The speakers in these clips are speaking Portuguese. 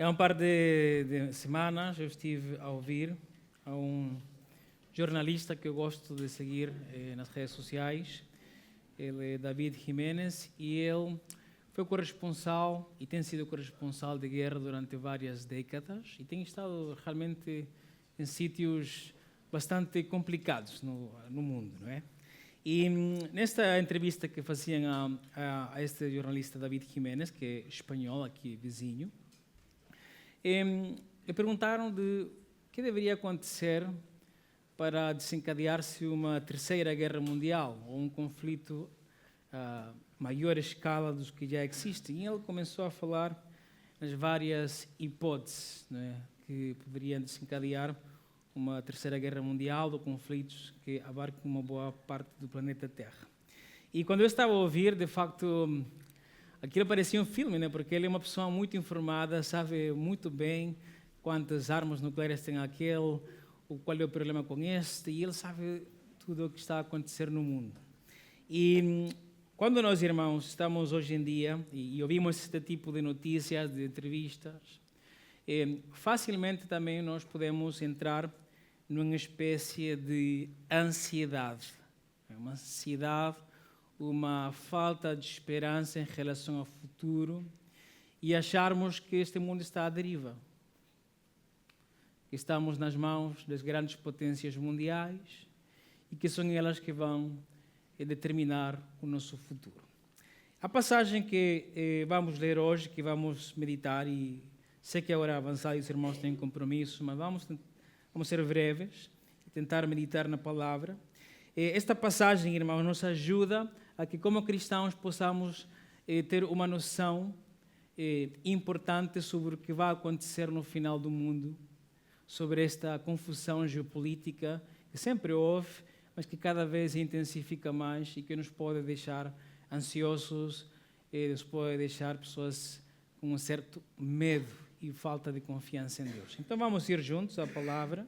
Há um par de semanas eu estive a ouvir a um jornalista que eu gosto de seguir nas redes sociais. Ele é David Jiménez e ele foi corresponsal e tem sido corresponsal de guerra durante várias décadas e tem estado realmente em sítios bastante complicados no mundo, não é? E nesta entrevista que faziam a este jornalista David Jiménez, que é espanhol, aqui vizinho, lhe perguntaram de o que deveria acontecer para desencadear-se uma terceira guerra mundial ou um conflito a maior escala dos que já existem. E ele começou a falar nas várias hipóteses, né, que poderiam desencadear uma terceira guerra mundial ou conflitos que abarcam uma boa parte do planeta Terra. E quando eu estava a ouvir, de facto, aquilo parecia um filme, né? Porque ele é uma pessoa muito informada, sabe muito bem quantas armas nucleares tem aquele, qual é o problema com este, e ele sabe tudo o que está a acontecer no mundo. E quando nós, irmãos, estamos hoje em dia e ouvimos este tipo de notícias, de entrevistas, facilmente também nós podemos entrar numa espécie de ansiedade. Uma ansiedade, uma falta de esperança em relação ao futuro e acharmos que este mundo está à deriva. Que estamos nas mãos das grandes potências mundiais e que são elas que vão determinar o nosso futuro. A passagem que vamos ler hoje, que vamos meditar, e sei que a hora avançada e os irmãos têm compromisso, mas vamos ser breves e tentar meditar na palavra. Esta passagem, irmãos, nos ajuda a que, como cristãos, possamos ter uma noção importante sobre o que vai acontecer no final do mundo, sobre esta confusão geopolítica que sempre houve, mas que cada vez intensifica mais e que nos pode deixar ansiosos, nos pode deixar pessoas com um certo medo e falta de confiança em Deus. Então vamos ir juntos à palavra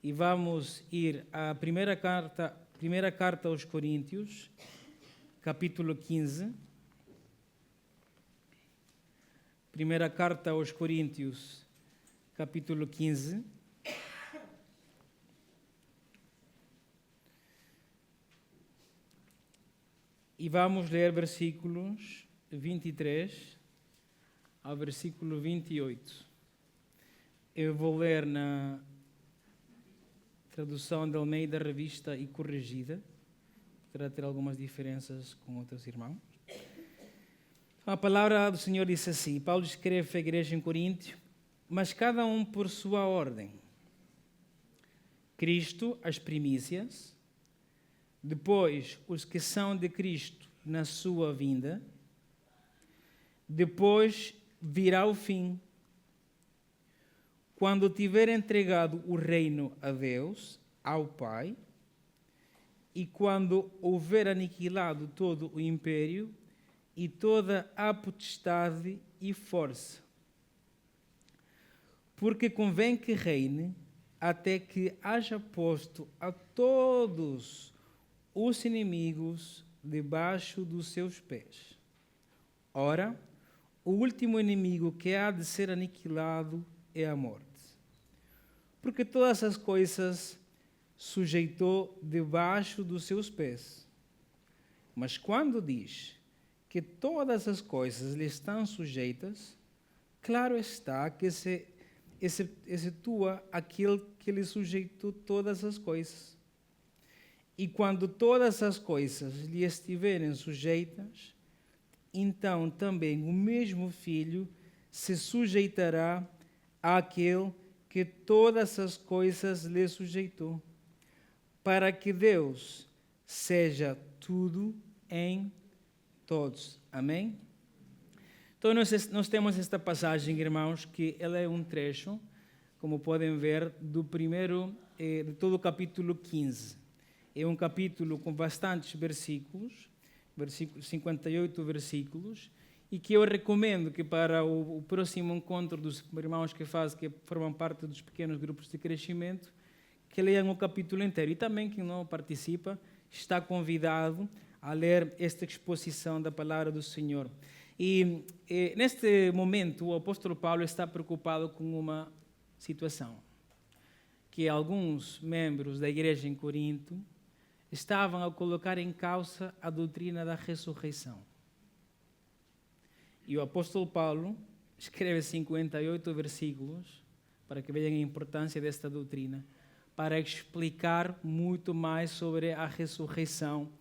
e vamos ir à primeira carta aos Coríntios, capítulo 15. Primeira carta aos Coríntios, capítulo 15. E vamos ler versículos 23 ao versículo 28. Eu vou ler na tradução de Almeida Revista e Corrigida, para ter algumas diferenças com outros irmãos. A palavra do Senhor diz assim: Paulo escreve à igreja em Coríntio, mas cada um por sua ordem. Cristo, as primícias, depois os que são de Cristo na sua vinda, depois virá o fim, quando tiver entregado o reino a Deus, ao Pai, e quando houver aniquilado todo o império e toda a potestade e força. Porque convém que reine até que haja posto a todos os inimigos debaixo dos seus pés. Ora, o último inimigo que há de ser aniquilado é a morte. Porque todas as coisas sujeitou debaixo dos seus pés. Mas quando diz que todas as coisas lhe estão sujeitas, claro está que se excetua aquele que lhe sujeitou todas as coisas. E quando todas as coisas lhe estiverem sujeitas, então também o mesmo Filho se sujeitará àquele que todas as coisas lhe sujeitou, para que Deus seja tudo em todos. Amém? Então nós temos esta passagem, irmãos, que ela é um trecho, como podem ver, de todo o capítulo 15. É um capítulo com bastantes versículos, 58 versículos, e que eu recomendo que para o próximo encontro dos irmãos que formam parte dos pequenos grupos de crescimento, que leiam o capítulo inteiro. E também quem não participa está convidado a ler esta exposição da palavra do Senhor. Neste momento, o apóstolo Paulo está preocupado com uma situação, que alguns membros da igreja em Corinto estavam a colocar em causa a doutrina da ressurreição. E o apóstolo Paulo escreve 58 versículos para que vejam a importância desta doutrina, para explicar muito mais sobre a ressurreição,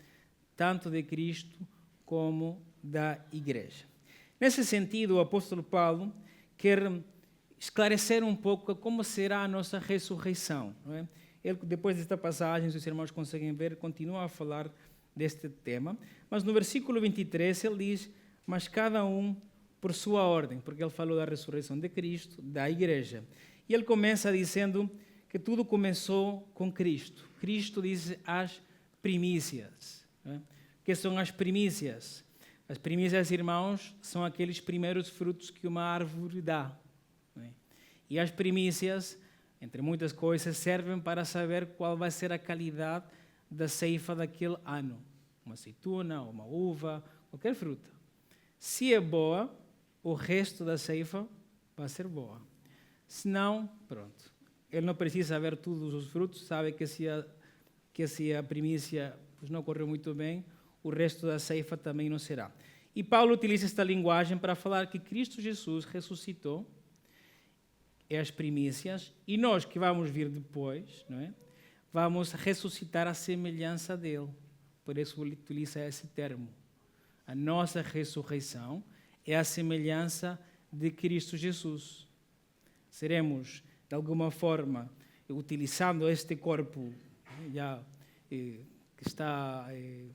tanto de Cristo como da igreja. Nesse sentido, o apóstolo Paulo quer esclarecer um pouco como será a nossa ressurreição. Não é? Ele, depois desta passagem, se os irmãos conseguem ver, continua a falar deste tema, mas no versículo 23 ele diz: mas cada um por sua ordem, porque ele falou da ressurreição de Cristo, da igreja. E ele começa dizendo que tudo começou com Cristo. Cristo diz as primícias. Não é? O que são as primícias? As primícias, irmãos, são aqueles primeiros frutos que uma árvore dá. Não é? E as primícias, entre muitas coisas, servem para saber qual vai ser a qualidade da ceifa daquele ano. Uma aceituna, uma uva, qualquer fruta. Se é boa, o resto da ceifa vai ser boa. Se não, pronto. Ele não precisa ver todos os frutos, sabe que se a primícia não correu muito bem, o resto da ceifa também não será. E Paulo utiliza esta linguagem para falar que Cristo Jesus ressuscitou, é as primícias, e nós que vamos vir depois, não é? Vamos ressuscitar a semelhança dele. Por isso ele utiliza esse termo. A nossa ressurreição é a semelhança de Cristo Jesus. Seremos, de alguma forma, utilizando este corpo já que está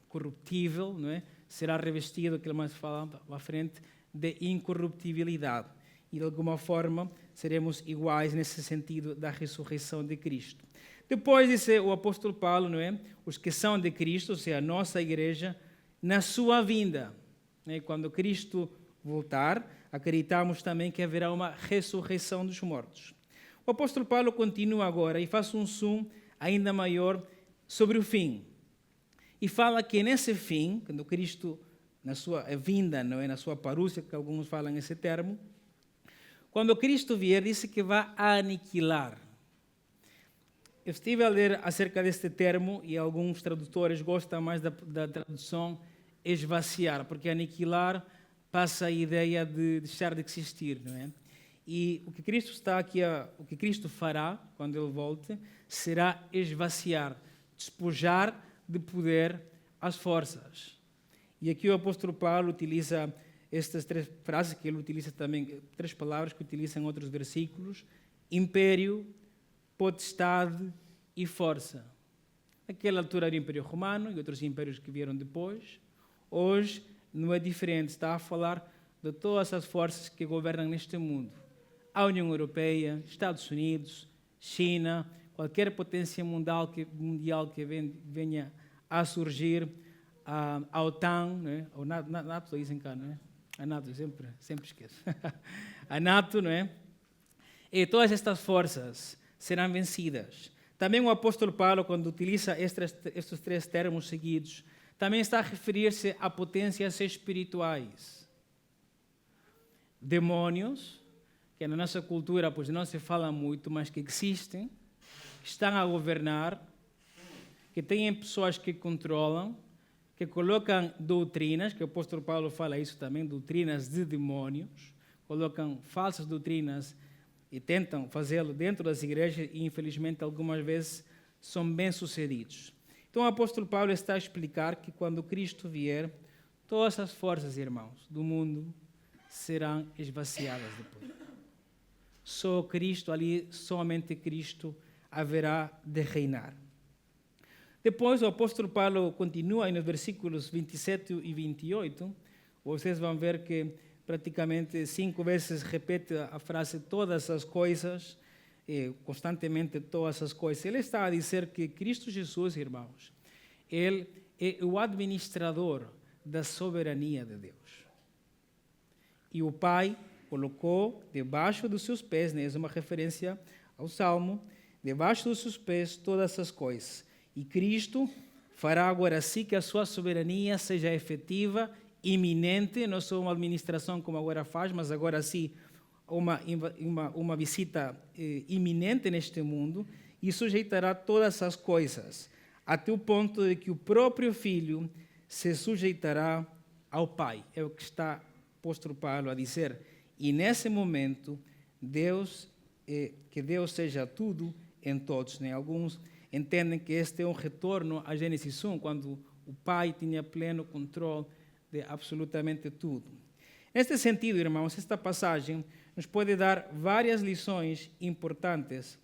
corruptível, não é? Será revestido, que ele mais fala à frente, de incorruptibilidade. E, de alguma forma, seremos iguais nesse sentido da ressurreição de Cristo. Depois, diz o apóstolo Paulo, não é? Os que são de Cristo, ou seja, a nossa igreja, na sua vinda. Né? Quando Cristo voltar, acreditamos também que haverá uma ressurreição dos mortos. O apóstolo Paulo continua agora e faz um zoom ainda maior sobre o fim. E fala que nesse fim, quando Cristo, na sua vinda, não é? Na sua parúcia, que alguns falam esse termo, quando Cristo vier, disse que vai aniquilar. Eu estive a ler acerca deste termo e alguns tradutores gostam mais da tradução esvaziar, porque aniquilar passa a ideia de deixar de existir, não é? E o que Cristo está aqui, o que Cristo fará quando ele volte, será esvaziar, despojar de poder as forças. E aqui o apóstolo Paulo utiliza estas três frases que ele utiliza também, três palavras que utiliza em outros versículos: império, potestade e força. Naquela altura era o Império Romano e outros impérios que vieram depois. Hoje não é diferente, está a falar de todas as forças que governam neste mundo. A União Europeia, Estados Unidos, China, qualquer potência mundial que venha a surgir, a OTAN, né? O NATO dizem cá, não é? A NATO, sempre esqueço. A NATO, não é? E todas estas forças serão vencidas. Também o apóstolo Paulo, quando utiliza estes três termos seguidos, também está a referir-se a potências espirituais. Demônios, que na nossa cultura pois não se fala muito, mas que existem, que estão a governar, que têm pessoas que controlam, que colocam doutrinas, que o apóstolo Paulo fala isso também, doutrinas de demônios, colocam falsas doutrinas e tentam fazê-lo dentro das igrejas e, infelizmente, algumas vezes são bem-sucedidos. Então, o apóstolo Paulo está a explicar que quando Cristo vier, todas as forças, irmãos, do mundo serão esvaziadas depois. Só Cristo ali, somente Cristo haverá de reinar. Depois, o apóstolo Paulo continua aí nos versículos 27 e 28. Vocês vão ver que praticamente 5 vezes repete a frase todas as coisas, constantemente todas as coisas. Ele está a dizer que Cristo Jesus, irmãos, ele é o administrador da soberania de Deus. E o Pai colocou debaixo dos seus pés, né? É uma referência ao Salmo, debaixo dos seus pés todas as coisas. E Cristo fará agora sim que a sua soberania seja efetiva iminente, não só uma administração como agora faz, mas agora sim uma visita iminente neste mundo, e sujeitará todas as coisas, até o ponto de que o próprio Filho se sujeitará ao Pai. É o que está o apóstolo Paulo a dizer. E nesse momento, que Deus seja tudo em todos. Né? Alguns entendem que este é um retorno a Gênesis 1, quando o Pai tinha pleno controle de absolutamente tudo. Neste sentido, irmãos, esta passagem nos pode dar várias lições importantes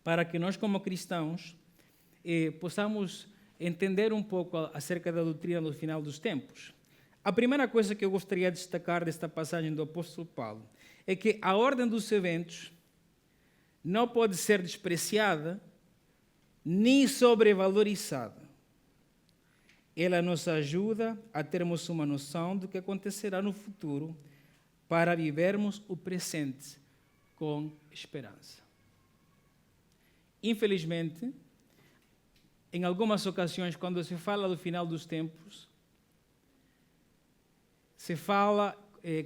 para que nós, como cristãos, possamos entender um pouco acerca da doutrina do final dos tempos. A primeira coisa que eu gostaria de destacar desta passagem do apóstolo Paulo é que a ordem dos eventos não pode ser despreciada nem sobrevalorizada. Ela nos ajuda a termos uma noção do que acontecerá no futuro para vivermos o presente com esperança. Infelizmente, em algumas ocasiões, quando se fala do final dos tempos, se fala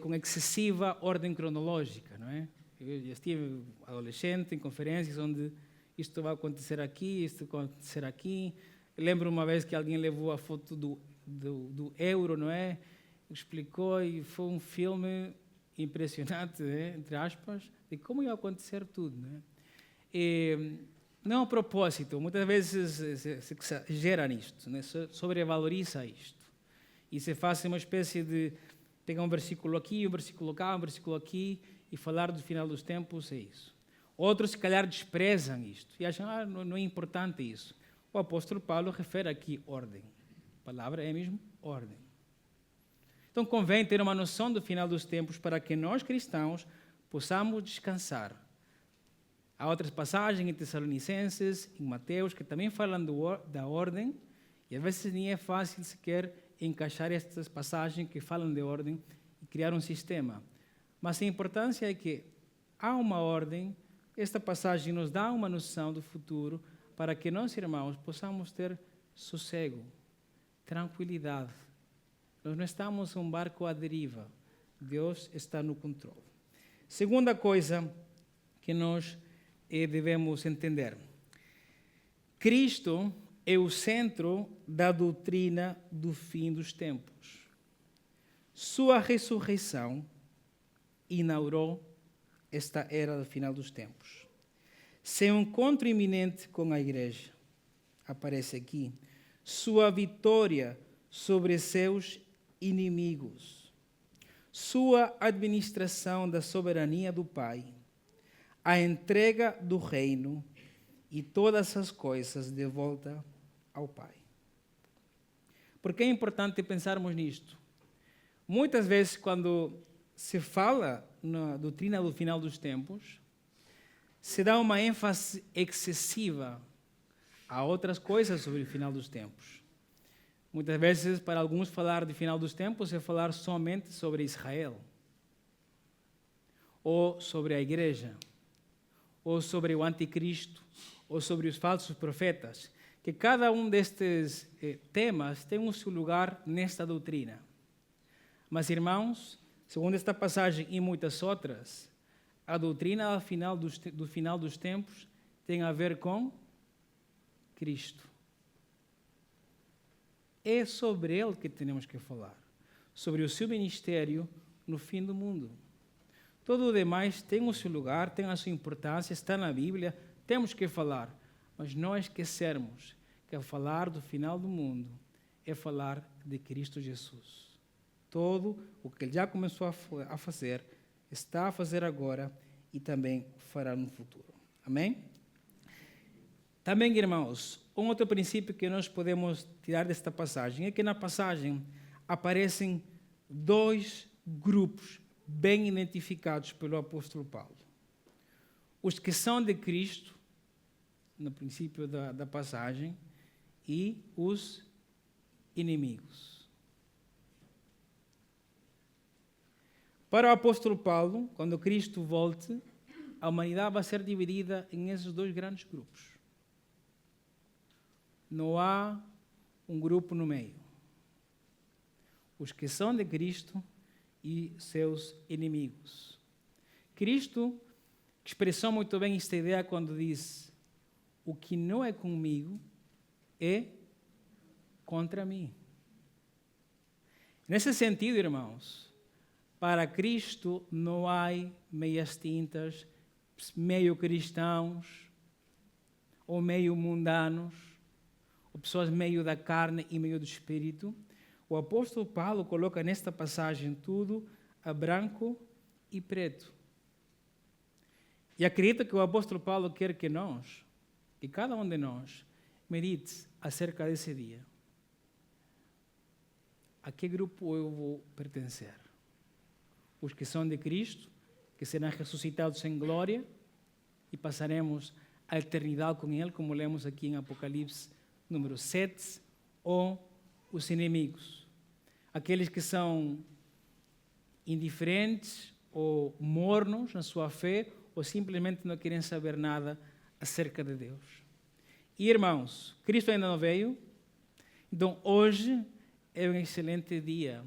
com excessiva ordem cronológica, não é? Eu já estive adolescente em conferências onde isto vai acontecer aqui, isto vai acontecer aqui. Eu lembro uma vez que alguém levou a foto do euro, não é? Explicou e foi um filme impressionante, entre aspas, de como ia acontecer tudo, não é? E não é um propósito, muitas vezes se exagera nisto, né? Sobrevaloriza isto. E se faz uma espécie de pegar um versículo aqui, um versículo cá, um versículo aqui, e falar do final dos tempos é isso. Outros, se calhar, desprezam isto e acham que não é importante isso. O apóstolo Paulo refere aqui ordem. A palavra é mesmo ordem. Então, convém ter uma noção do final dos tempos para que nós, cristãos, possamos descansar. Há outras passagens em Tessalonicenses, em Mateus, que também falam da ordem, e às vezes nem é fácil sequer encaixar estas passagens que falam de ordem e criar um sistema. Mas a importância é que há uma ordem, esta passagem nos dá uma noção do futuro para que nós, irmãos, possamos ter sossego, tranquilidade. Nós não estamos um barco à deriva. Deus está no controle. Segunda coisa que nós devemos entender. Cristo é o centro da doutrina do fim dos tempos. Sua ressurreição inaugurou esta era do final dos tempos. Seu encontro iminente com a igreja aparece aqui. Sua vitória sobre seus inimigos. Sua administração da soberania do Pai. A entrega do reino e todas as coisas de volta ao Pai. Por que é importante pensarmos nisto? Muitas vezes, quando se fala na doutrina do final dos tempos, se dá uma ênfase excessiva a outras coisas sobre o final dos tempos. Muitas vezes, para alguns, falar de final dos tempos é falar somente sobre Israel, ou sobre a igreja, ou sobre o anticristo, ou sobre os falsos profetas, que cada um destes temas tem o seu lugar nesta doutrina. Mas, irmãos, segundo esta passagem e muitas outras, a doutrina do final dos tempos tem a ver com Cristo. É sobre Ele que temos que falar, sobre o seu ministério no fim do mundo. Todo o demais tem o seu lugar, tem a sua importância, está na Bíblia, temos que falar, mas não esquecermos que falar do final do mundo é falar de Cristo Jesus. Todo o que Ele já começou a fazer, está a fazer agora e também fará no futuro. Amém? Também, irmãos, um outro princípio que nós podemos tirar desta passagem é que na passagem aparecem dois grupos bem identificados pelo apóstolo Paulo. Os que são de Cristo, no princípio da passagem, e os inimigos. Para o apóstolo Paulo, quando Cristo volte, a humanidade vai ser dividida em esses dois grandes grupos. Não há um grupo no meio. os que são de Cristo e seus inimigos. Cristo expressou muito bem esta ideia quando diz: o que não é comigo é contra mim. Nesse sentido, irmãos, para Cristo não há meias tintas, meio cristãos ou meio mundanos, ou pessoas meio da carne e meio do espírito. O apóstolo Paulo coloca nesta passagem tudo a branco e preto. E acredito que o apóstolo Paulo quer que nós, que cada um de nós, medite acerca desse dia. A que grupo eu vou pertencer? Os que são de Cristo, que serão ressuscitados em glória e passaremos a eternidade com Ele, como lemos aqui em Apocalipse número 7, ou os inimigos, aqueles que são indiferentes ou mornos na sua fé, ou simplesmente não querem saber nada acerca de Deus. E, irmãos, Cristo ainda não veio, então hoje é um excelente dia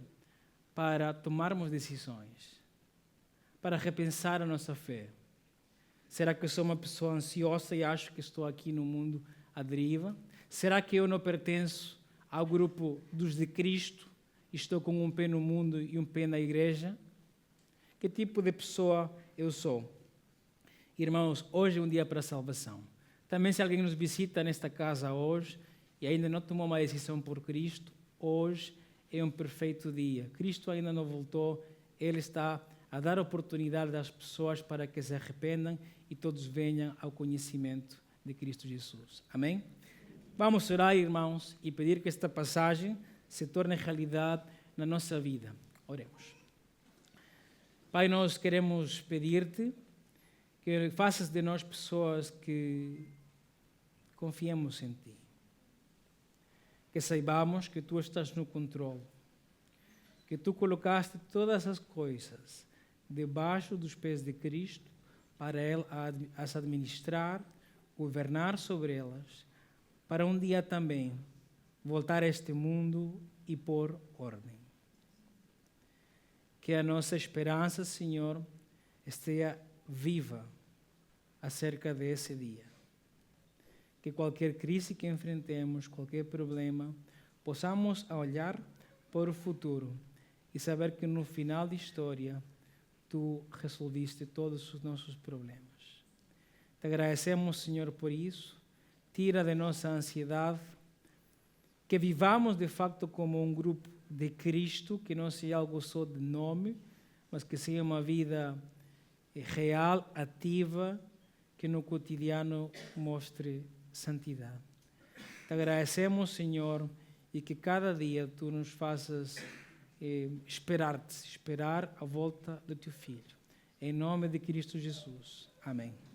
para tomarmos decisões, para repensar a nossa fé. Será que eu sou uma pessoa ansiosa e acho que estou aqui no mundo à deriva? Será que eu não pertenço ao grupo dos de Cristo e estou com um pé no mundo e um pé na igreja? Que tipo de pessoa eu sou? Irmãos, hoje é um dia para a salvação. Também, se alguém nos visita nesta casa hoje e ainda não tomou uma decisão por Cristo, hoje é um perfeito dia. Cristo ainda não voltou, Ele está a dar oportunidade às pessoas para que se arrependam e todos venham ao conhecimento de Cristo Jesus. Amém? Vamos orar, irmãos, e pedir que esta passagem se torne realidade na nossa vida. Oremos. Pai, nós queremos pedir-te que faças de nós pessoas que confiemos em Ti. Que saibamos que Tu estás no controle. Que Tu colocaste todas as coisas debaixo dos pés de Cristo para Ele as administrar, governar sobre elas, para um dia também voltar a este mundo e pôr ordem. Que a nossa esperança, Senhor, esteja viva acerca desse dia. Que qualquer crise que enfrentemos, qualquer problema, possamos olhar para o futuro e saber que no final da história Tu resolviste todos os nossos problemas. Te agradecemos, Senhor, por isso. Tira de nossa ansiedade, que vivamos de facto como um grupo de Cristo, que não seja algo só de nome, mas que seja uma vida real, ativa, que no cotidiano mostre santidade. Te agradecemos, Senhor, e que cada dia Tu nos faças esperar a volta do Teu Filho. Em nome de Cristo Jesus. Amém.